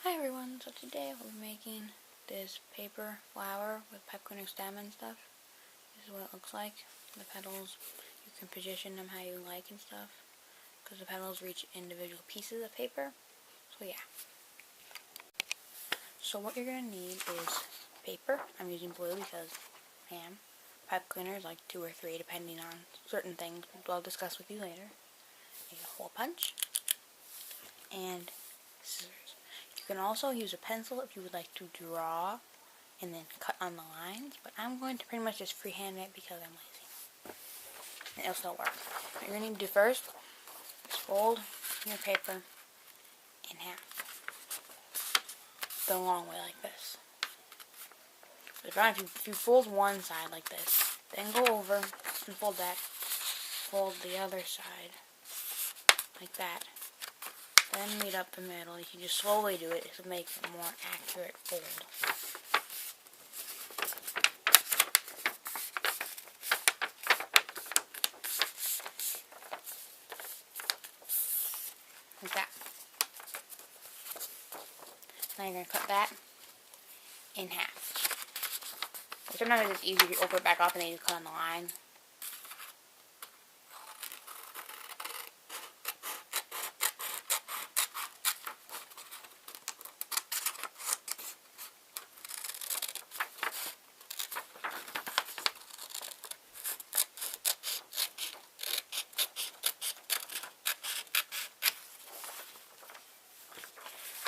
Hi everyone, so today I'll be making this paper flower with pipe cleaner stem and stuff. This is what it looks like. The petals, you can position them how you like and stuff, because the petals reach individual pieces of paper. So yeah. So what you're going to need is paper. I'm using blue because I am. Pipe cleaners, like 2 or 3 depending on certain things, which I'll discuss with you later. A hole punch and scissors. You can also use a pencil if you would like to draw and then cut on the lines, but I'm going to pretty much just freehand it because I'm lazy. And it'll still work. What you're going to need to do first is fold your paper in half. The long way like this. If you fold one side like this, then go over and fold that. Fold the other side like that. Then meet up the middle. You can just slowly do it to make a more accurate fold. Like that. Now you're going to cut that in half. Sometimes it's easier to open it back up and then you cut on the line.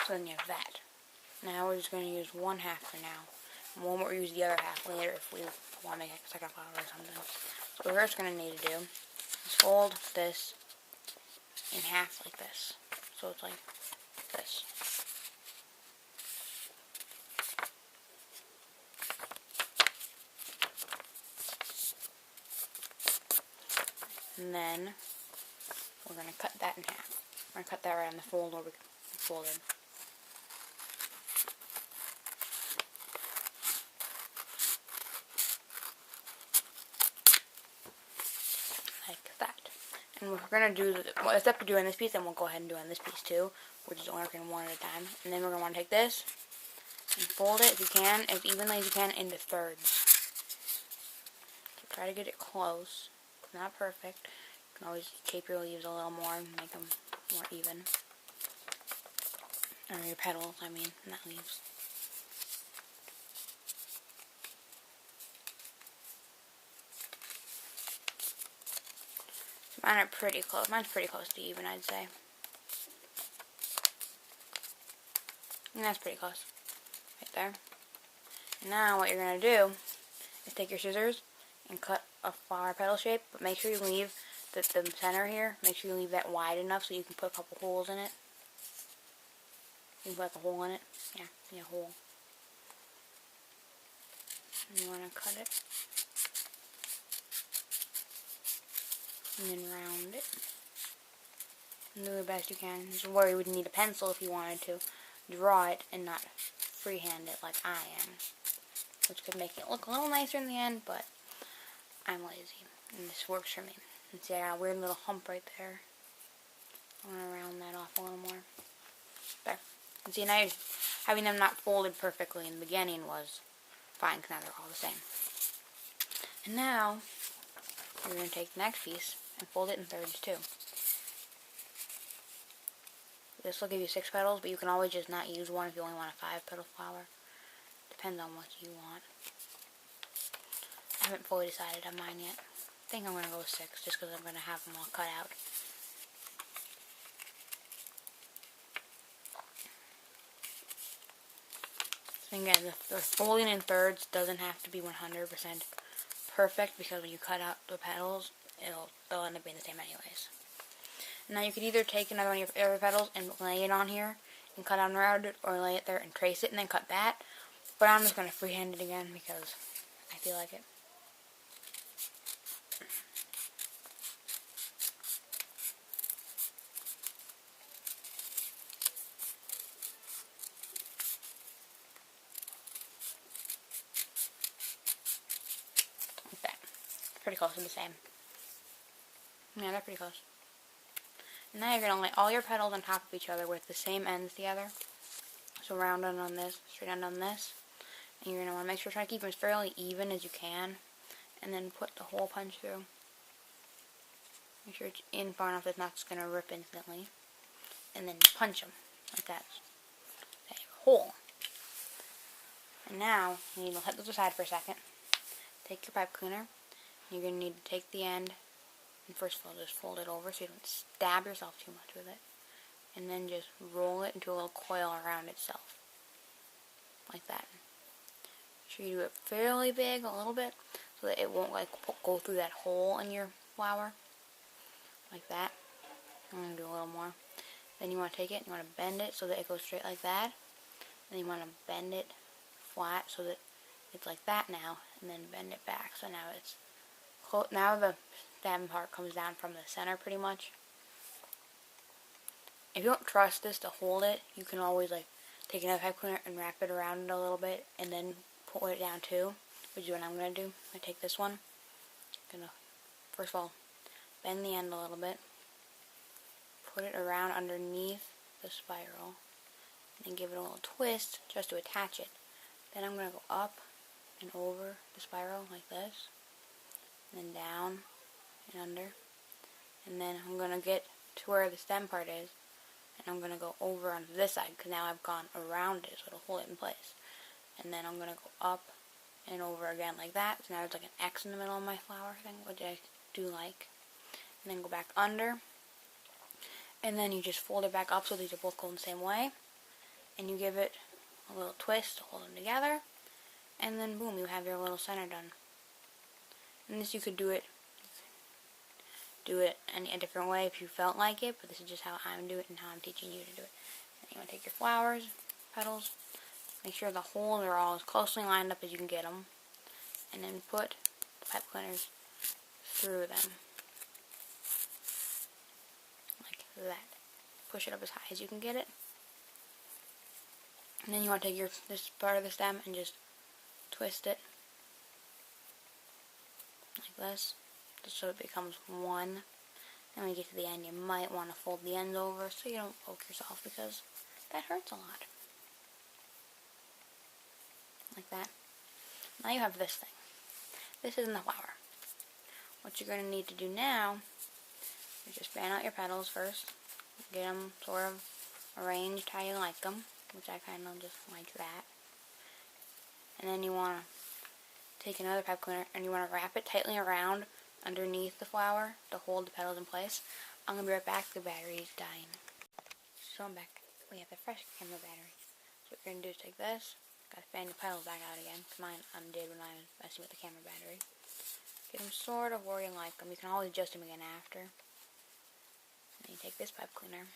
So then you have that. Now we're just going to use one half for now. And we'll use the other half later if we want to make a second flower or something. So what we're first going to need to do is fold this in half like this. So it's like this. And then we're going to cut that in half. We're going to cut that right on the fold where we folded. Like that. And we're going to do, except for doing this piece, then we'll go ahead and do on this piece too. We're just only working one at a time. And then we're going to want to take this and fold it if you can, as evenly as you can, into thirds. So try to get it close. Not perfect. You can always shape your leaves a little more and make them more even. Or your petals, I mean, not leaves. Mine are pretty close. Mine's pretty close to even, I'd say. And that's pretty close. Right there. And now what you're going to do is take your scissors and cut a flower petal shape, but make sure you leave the center here, make sure you leave that wide enough so you can put a couple holes in it. You can put like a hole in it. Yeah, a hole. And you want to cut it. And then round it. And do the best you can. This is where you would need a pencil if you wanted to draw it and not freehand it like I am. Which could make it look a little nicer in the end, but I'm lazy. And this works for me. And see, I got a weird little hump right there. I'm going to round that off a little more. There. And see, now having them not folded perfectly in the beginning was fine, because now they're all the same. And now, you're going to take the next piece and fold it in thirds too. This will give you 6 petals, but you can always just not use one if you only want a 5-petal flower. Depends on what you want. I haven't fully decided on mine yet. I think I'm going to go with 6, just because I'm going to have them all cut out. So again, the folding in thirds doesn't have to be 100% perfect, because when you cut out the petals, they'll end up being the same anyways. Now you could either take another one of your other petals and lay it on here and cut on around it, or lay it there and trace it and then cut that. But I'm just going to freehand it again because I feel like it. Like that. Pretty close to the same. Yeah, they're pretty close. And now you're going to lay all your petals on top of each other with the same ends together. So round on this, straight on this. And you're going to want to make sure try to keep them as fairly even as you can. And then put the hole punch through. Make sure it's in far enough that it's not just going to rip instantly. And then punch them like that. Okay, hole. And now, you need to let those aside for a second. Take your pipe cleaner. You're going to need to take the end. And first of all, just fold it over so you don't stab yourself too much with it. And then just roll it into a little coil around itself. Like that. Make sure you do it fairly big, a little bit, so that it won't like go through that hole in your flower. Like that. I'm going to do a little more. Then you want to take it and you want to bend it so that it goes straight like that. Then you want to bend it flat so that it's like that now, and then bend it back. So now it's now the stem part comes down from the center pretty much. If you don't trust this to hold it, you can always like take another pipe cleaner and wrap it around it a little bit and then pull it down too, which is what I'm going to do. I take this one, I'm going to first of all bend the end a little bit, put it around underneath the spiral, and then give it a little twist just to attach it. Then I'm going to go up and over the spiral like this, and then down and under, and then I'm going to get to where the stem part is, and I'm going to go over onto this side, because now I've gone around it, so it'll hold it in place. And then I'm going to go up and over again like that, so now there's like an X in the middle of my flower thing, which I do like. And then go back under, and then you just fold it back up so these are both going the same way, and you give it a little twist to hold them together, and then boom, you have your little center done. And this you could do it any a different way if you felt like it, but this is just how I'm doing it and how I'm teaching you to do it. And you want to take your flowers, petals, make sure the holes are all as closely lined up as you can get them, and then put the pipe cleaners through them like that. Push it up as high as you can get it, and then you want to take this part of the stem and just twist it like this, just so it becomes one. And when you get to the end, you might want to fold the ends over so you don't poke yourself, because that hurts a lot. Like that. Now you have this thing. This isn't the flower. What you're going to need to do now is just fan out your petals first. Get them sort of arranged how you like them, which I kind of just like that. And then you want to take another pipe cleaner and you want to wrap it tightly around underneath the flower to hold the petals in place. I'm going to be right back. The battery is dying. So I'm back. We have the fresh camera battery. So what you're going to do is take this. Got to fan the petals back out again, because mine undid when I was messing with the camera battery. Get them sort of where you like them. You can always adjust them again after. And then you take this pipe cleaner.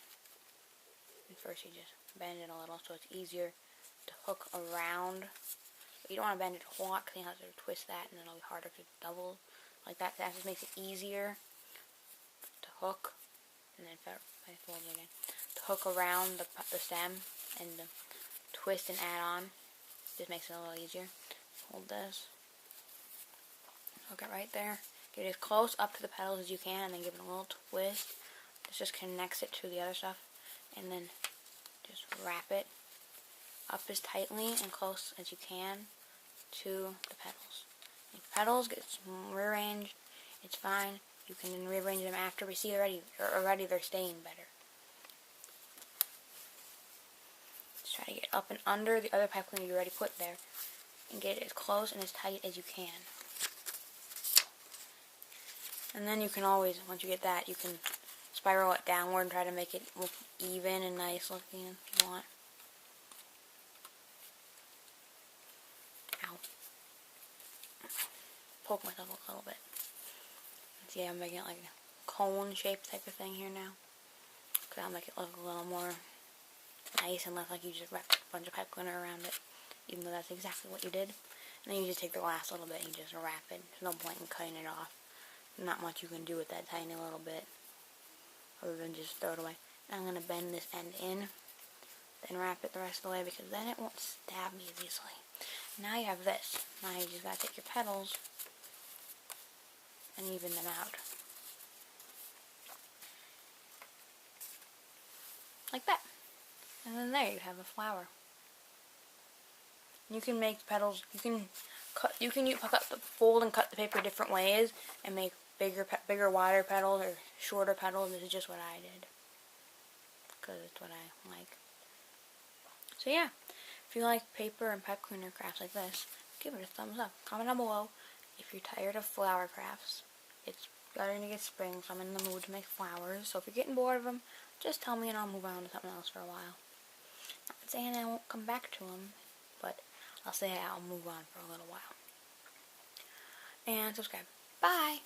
And first you just bend it a little so it's easier to hook around. But you don't want to bend it a whole lot, because you have to twist that and then it'll be harder to double like that. That just makes it easier to hook, and then I fold it again, to hook around the stem and twist and add on. Just makes it a little easier. Hold this, hook it right there, get it as close up to the petals as you can, and then give it a little twist. This just connects it to the other stuff, and then just wrap it up as tightly and close as you can to the petals. If the petals get rearranged, it's fine. You can rearrange them after, but see already they're staying better. Just try to get up and under the other pipe cleaner you already put there, and get it as close and as tight as you can. And then you can always, once you get that, you can spiral it downward and try to make it look even and nice looking if you want. Ow. Poke myself a little bit. See, I'm making it like a cone shaped type of thing here now, because I'll make it look a little more nice and less like you just wrapped a bunch of pipe cleaner around it, even though that's exactly what you did. And then you just take the last little bit and you just wrap it. There's no point in cutting it off. Not much you can do with that tiny little bit, other than just throw it away. And I'm going to bend this end in, then wrap it the rest of the way, because then it won't stab me as easily. Now you have this. Now you just got to take your petals and even them out. Like that. And then there you have a flower. You can make petals. You can fold and cut the paper different ways and make bigger, wider petals or shorter petals. This is just what I did because it's what I like. So yeah, if you like paper and pipe cleaner crafts like this, give it a thumbs up. Comment down below if you're tired of flower crafts. It's starting to get spring, so I'm in the mood to make flowers. So if you're getting bored of them, just tell me and I'll move on to something else for a while. Not saying I won't come back to them, but I'll say I'll move on for a little while. And subscribe. Bye!